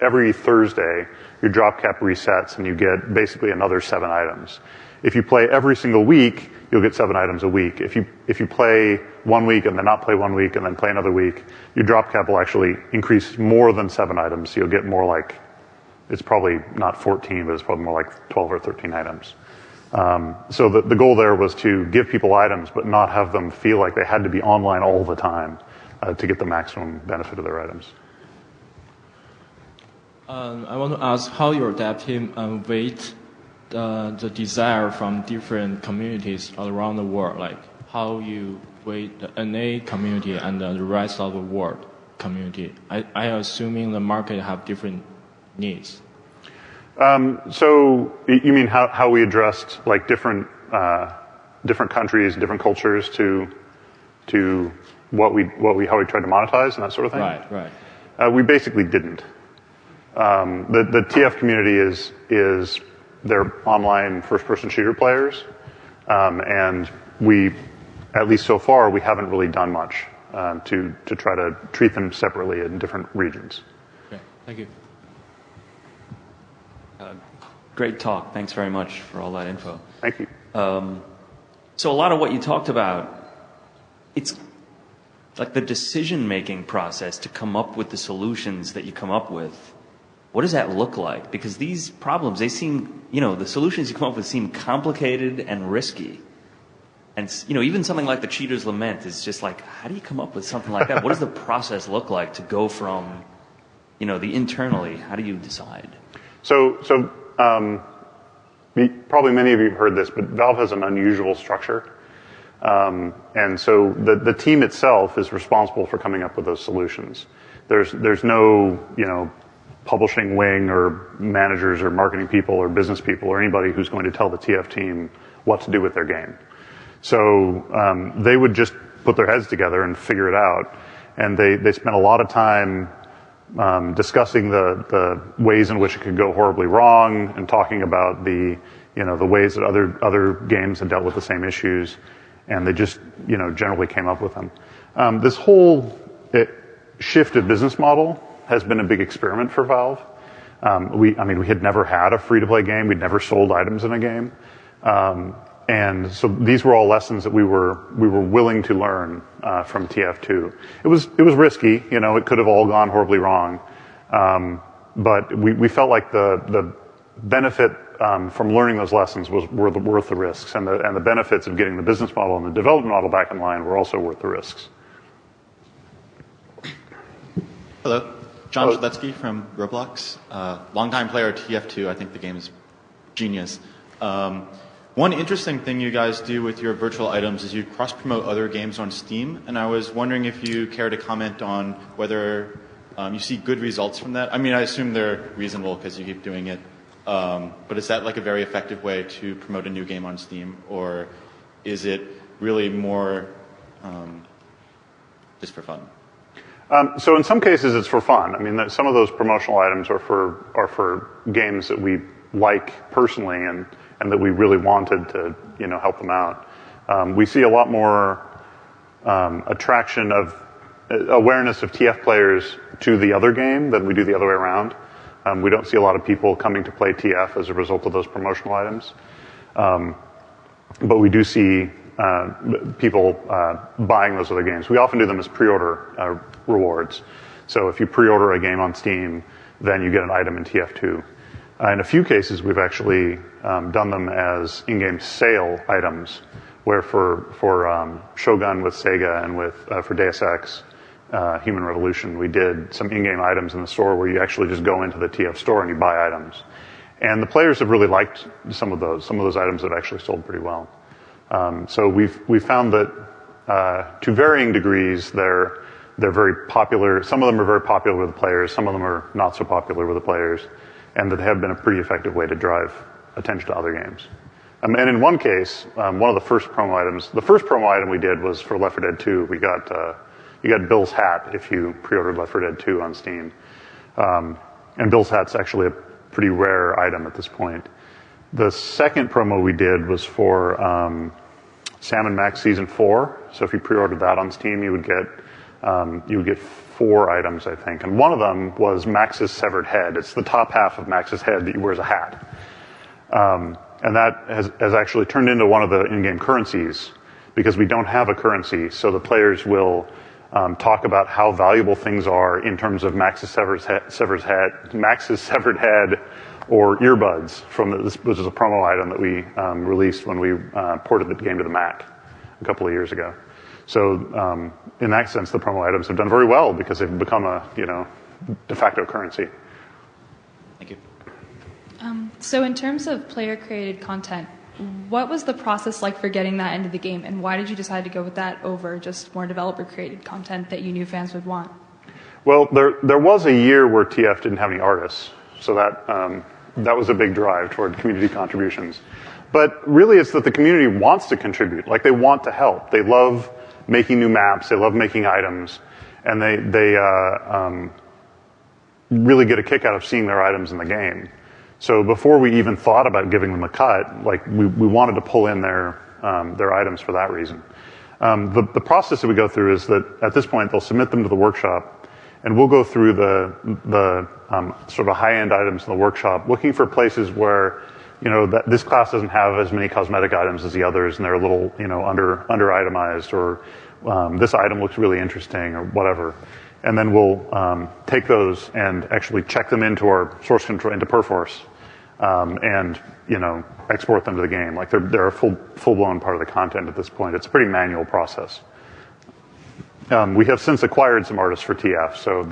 every Thursday, your drop cap resets and you get basically another 7 items. If you play every single week, you'll get 7 items a week. If you play 1 week and then not play 1 week and then play another week, your drop cap will actually increase more than 7 items. So you'll get more like, it's probably not 14, but it's probably more like 12 or 13 items. So the goal there was to give people items, but not have them feel like they had to be online all the time to get the maximum benefit of their items. I want to ask how your dev team weight the desire from different communities all around the world, like how you weight the NA community and the rest of the world community. I assuming the market have different needs. So you mean how we addressed like different countries, different cultures to how we tried to monetize and that sort of thing? Right. We basically didn't. The TF community is their online first-person shooter players, and we, at least so far, we haven't really done much to try to treat them separately in different regions. Okay, thank you. Great talk. Thanks very much for all that info. Thank you. So a lot of what you talked about, it's like the decision-making process to come up with the solutions that you come up with. What does that look like? Because these problems, they seem, the solutions you come up with seem complicated and risky. And, even something like the Cheater's Lament is just like, how do you come up with something like that? What does the process look like to go from, the internally? How do you decide? So probably many of you have heard this, but Valve has an unusual structure. And so the team itself is responsible for coming up with those solutions. There's no, publishing wing or managers or marketing people or business people or anybody who's going to tell the TF team what to do with their game. So they would just put their heads together and figure it out. And they spent a lot of time discussing the ways in which it could go horribly wrong and talking about the ways that other games had dealt with the same issues. And they just, generally came up with them. This whole shift of business model has been a big experiment for Valve. We had never had a free-to-play game. We'd never sold items in a game. And so these were all lessons that we were willing to learn from TF2. It was risky, it could have all gone horribly wrong. But we felt like the benefit from learning those lessons were worth the risks, and the benefits of getting the business model and the development model back in line were also worth the risks. Hello, John Shiletsky from Roblox. Longtime player TF2. I think the game is genius. One interesting thing you guys do with your virtual items is you cross-promote other games on Steam, and I was wondering if you care to comment on whether you see good results from that. I assume they're reasonable because you keep doing it, but is that like a very effective way to promote a new game on Steam, or is it really more just for fun? So in some cases it's for fun. Some of those promotional items are for games that we like personally and that we really wanted to, help them out. We see a lot more attraction of awareness of TF players to the other game than we do the other way around. We don't see a lot of people coming to play TF as a result of those promotional items. But we do see people buying those other games. We often do them as pre-order rewards. So if you pre-order a game on Steam, then you get an item in TF2. In a few cases, we've actually done them as in-game sale items, where for Shogun with Sega and for Deus Ex, Human Revolution, we did some in-game items in the store where you actually just go into the TF store and you buy items. And the players have really liked some of those. Some of those items have actually sold pretty well. So we've found that to varying degrees, they're very popular. Some of them are very popular with the players. Some of them are not so popular with the players, and that have been a pretty effective way to drive attention to other games. And in one case, one of the first promo item we did was for Left 4 Dead 2. You got Bill's hat if you pre-ordered Left 4 Dead 2 on Steam. And Bill's hat's actually a pretty rare item at this point. The second promo we did was for Sam & Max Season 4. So if you pre-ordered that on Steam, you would get 4 items, I think. And one of them was Max's severed head. It's the top half of Max's head that he wears a hat. And that has actually turned into one of the in-game currencies because we don't have a currency. So the players will talk about how valuable things are in terms of Max's severed head or earbuds which is a promo item that we released when we ported the game to the Mac a couple of years ago. So in that sense, the promo items have done very well because they've become a de facto currency. Thank you. So in terms of player-created content, what was the process like for getting that into the game, and why did you decide to go with that over just more developer-created content that you knew fans would want? Well, there was a year where TF didn't have any artists, so that was a big drive toward community contributions. But really, it's that the community wants to contribute. Like, they want to help. They love making new maps. They love making items, and they really get a kick out of seeing their items in the game. So before we even thought about giving them a cut, like we wanted to pull in their items for that reason. The process that we go through is that at this point they'll submit them to the workshop, and we'll go through the sort of high-end items in the workshop, looking for places where that this class doesn't have as many cosmetic items as the others, and they're a little under itemized, or this item looks really interesting, or whatever. And then we'll take those and actually check them into our source control, into Perforce, and export them to the game. Like they're a full-blown part of the content at this point. It's a pretty manual process. We have since acquired some artists for TF, so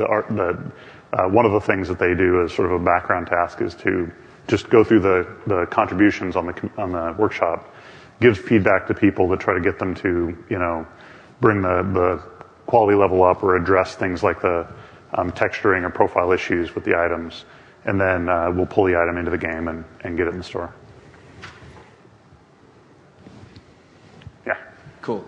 one of the things that they do as sort of a background task is to just go through the contributions on the workshop, give feedback to people to try to get them to bring the quality level up or address things like the texturing or profile issues with the items, and then we'll pull the item into the game and get it in the store. Yeah. Cool.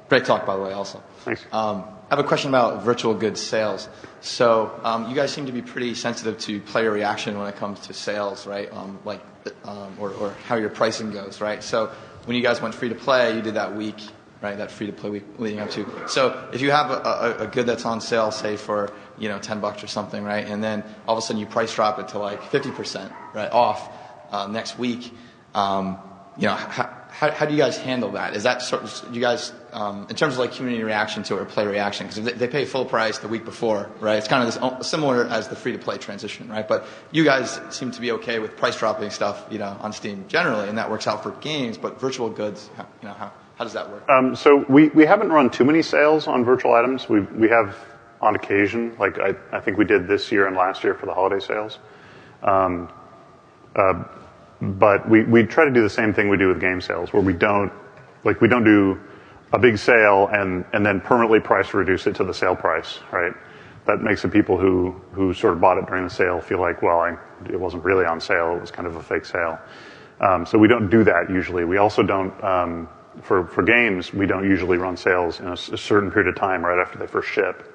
Great talk, by the way, also. Thanks. I have a question about virtual goods sales. So you guys seem to be pretty sensitive to player reaction when it comes to sales, right? Or how your pricing goes, right? So when you guys went free to play, you did that week, right? That free to play week leading up to. So if you have a good that's on sale, say for $10 or something, right? And then all of a sudden you price drop it to like 50%, right, off next week. How do you guys handle that? Is that sort of, you guys, in terms of like community reaction to it or player reaction, because they pay full price the week before, right? It's kind of this, similar as the free-to-play transition, right? But you guys seem to be okay with price dropping stuff, on Steam generally, and that works out for games. But virtual goods, how does that work? So we haven't run too many sales on virtual items. We have on occasion, like I think we did this year and last year for the holiday sales. But we try to do the same thing we do with game sales, where we don't do a big sale and then permanently price reduce it to the sale price, right? That makes the people who sort of bought it during the sale feel like, well, it wasn't really on sale, it was kind of a fake sale. So we don't do that usually. We also don't, for games, we don't usually run sales in a certain period of time right after they first ship,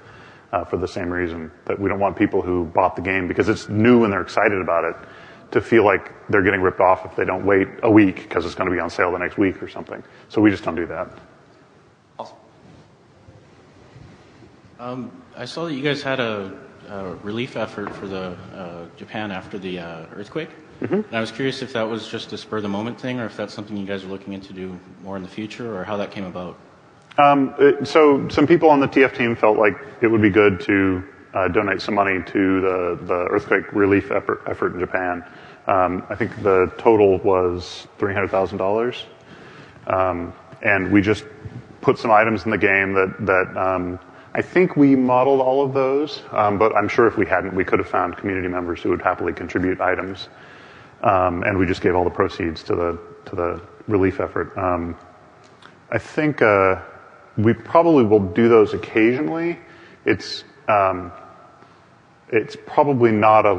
for the same reason that we don't want people who bought the game because it's new and they're excited about it to feel like they're getting ripped off if they don't wait a week because it's going to be on sale the next week or something. So we just don't do that. Awesome. I saw that you guys had a relief effort for the Japan after the earthquake. Mm-hmm. And I was curious if that was just a spur-of-the-moment thing or if that's something you guys are looking into do more in the future or how that came about. So some people on the TF team felt like it would be good to donate some money to the earthquake relief effort in Japan. I think the total was $300,000. And we just put some items in the game that I think we modeled all of those, but I'm sure if we hadn't, we could have found community members who would happily contribute items. And we just gave all the proceeds to the relief effort. I think we probably will do those occasionally. It's probably not a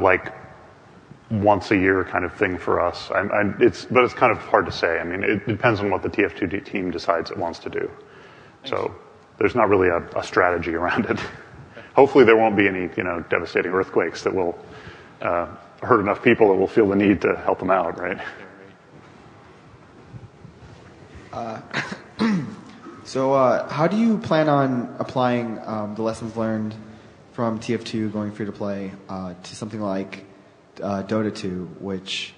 once a year kind of thing for us. But it's kind of hard to say. I mean, it depends on what the TF2 team decides it wants to do. Thanks. So there's not really a strategy around it. Hopefully there won't be any devastating earthquakes that will hurt enough people that will feel the need to help them out, right? So how do you plan on applying the lessons learned from TF2 going free to play to something like Dota 2, which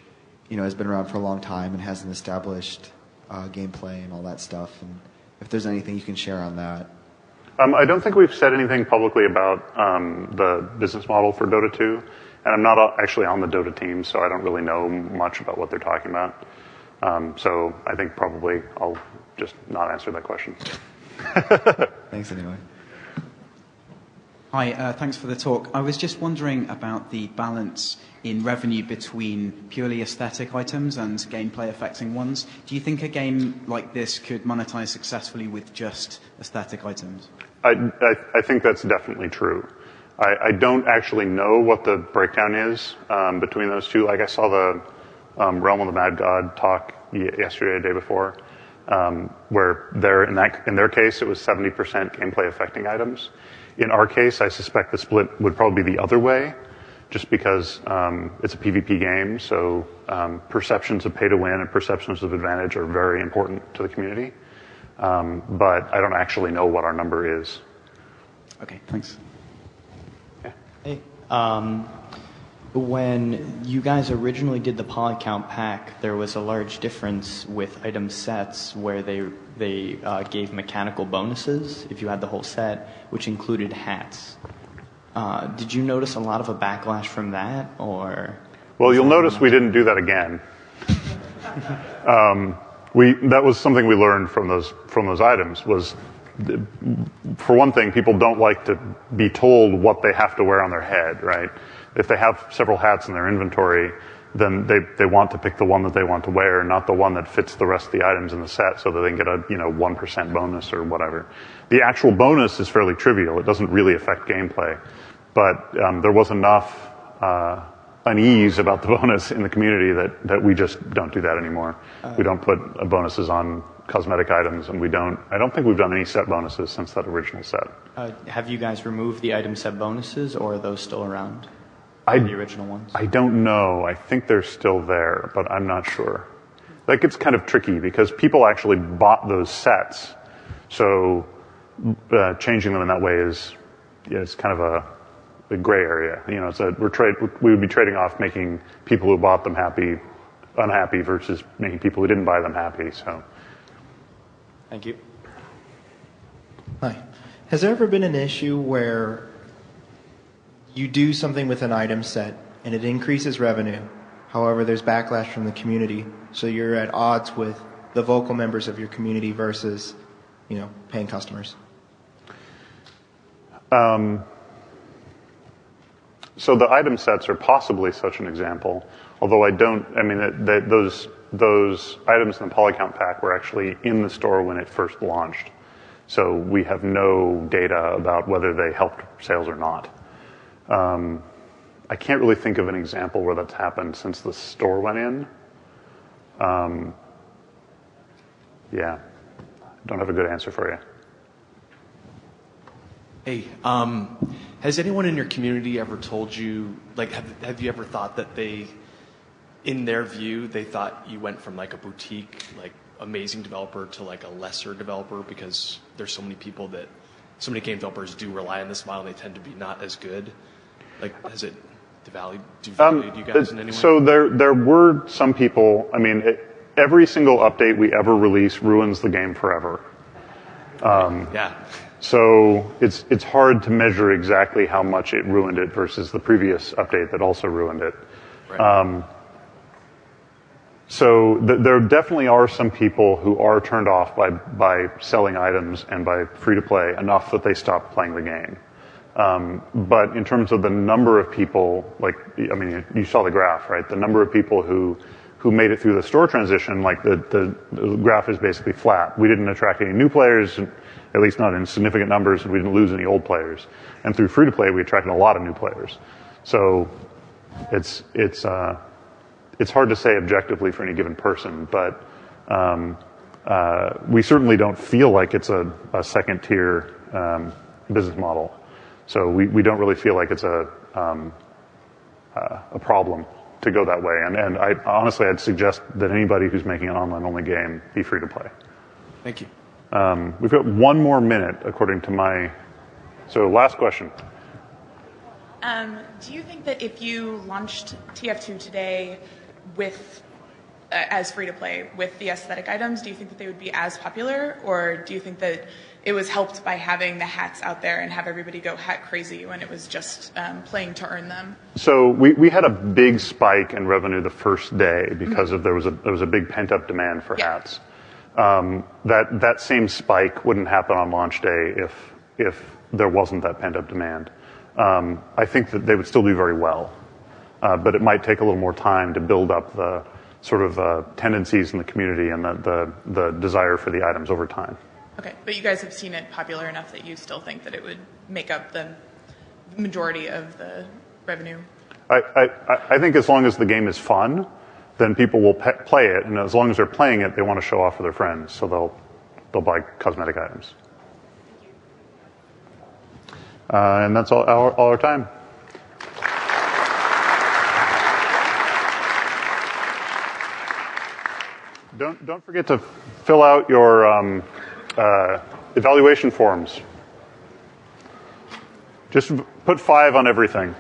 has been around for a long time and has an established gameplay and all that stuff. And if there's anything you can share on that. I don't think we've said anything publicly about the business model for Dota 2, and I'm not actually on the Dota team, so I don't really know much about what they're talking about. So I think probably I'll just not answer that question. Thanks anyway. Hi, thanks for the talk. I was just wondering about the balance in revenue between purely aesthetic items and gameplay affecting ones. Do you think a game like this could monetize successfully with just aesthetic items? I think that's definitely true. I don't actually know what the breakdown is between those two. Like I saw the Realm of the Mad God talk yesterday, the day before, where in their case it was 70% gameplay affecting items. In our case, I suspect the split would probably be the other way, just because it's a PvP game, so perceptions of pay to win and perceptions of advantage are very important to the community. But I don't actually know what our number is. Okay, thanks. Yeah. Hey, when you guys originally did the polycount pack, there was a large difference with item sets where they gave mechanical bonuses if you had the whole set, which included hats. Did you notice a lot of a backlash from that, or? Well, you'll notice we didn't do that again. That was something we learned from those items. Was, for one thing, people don't like to be told what they have to wear on their head, right? If they have several hats in their inventory, then they want to pick the one that they want to wear, not the one that fits the rest of the items in the set, so that they can get a 1% bonus or whatever. The actual bonus is fairly trivial; it doesn't really affect gameplay. But there was enough unease about the bonus in the community that we just don't do that anymore. We don't put bonuses on cosmetic items, and I don't think we've done any set bonuses since that original set. Have you guys removed the item set bonuses, or are those still around? The original ones? I don't know. I think they're still there, but I'm not sure. That gets kind of tricky because people actually bought those sets, so changing them in that way is kind of a gray area. We would be trading off making people who bought them unhappy versus making people who didn't buy them happy. So, thank you. Hi. Has there ever been an issue where you do something with an item set and it increases revenue, however there's backlash from the community, so you're at odds with the vocal members of your community versus, paying customers? So the item sets are possibly such an example, although those items in the polycount pack were actually in the store when it first launched. So we have no data about whether they helped sales or not. I can't really think of an example where that's happened since the store went in. Yeah, don't have a good answer for you. Hey, has anyone in your community ever told you, have you ever thought that in their view, they thought you went from a boutique, amazing developer to a lesser developer because there's so many game developers do rely on this model and they tend to be not as good? Has it devalued you guys in any way? So there were some people, every single update we ever release ruins the game forever. Yeah. So it's hard to measure exactly how much it ruined it versus the previous update that also ruined it. Right. So there definitely are some people who are turned off by selling items and by free-to-play enough that they stop playing the game. But in terms of the number of people, you saw the graph, right? The number of people who made it through the store transition, the graph is basically flat. We didn't attract any new players, at least not in significant numbers, and we didn't lose any old players. And through free-to-play, we attracted a lot of new players. So it's hard to say objectively for any given person, but we certainly don't feel like it's a second-tier business model. So we don't really feel like it's a problem to go that way. And I'd suggest that anybody who's making an online-only game be free to play. Thank you. We've got one more minute, according to so last question. Do you think that if you launched TF2 today with as free to play with the aesthetic items, do you think that they would be as popular, or do you think that it was helped by having the hats out there and have everybody go hat crazy when it was just playing to earn them? So we had a big spike in revenue the first day because there was a big pent up demand for hats. That same spike wouldn't happen on launch day if there wasn't that pent up demand. I think that they would still do very well, but it might take a little more time to build up the sort of tendencies in the community and the desire for the items over time. Okay, but you guys have seen it popular enough that you still think that it would make up the majority of the revenue? I think as long as the game is fun, then people will play it, and as long as they're playing it, they want to show off for their friends, so they'll buy cosmetic items. And that's all our time. Don't forget to fill out your evaluation forms. Just put 5 on everything.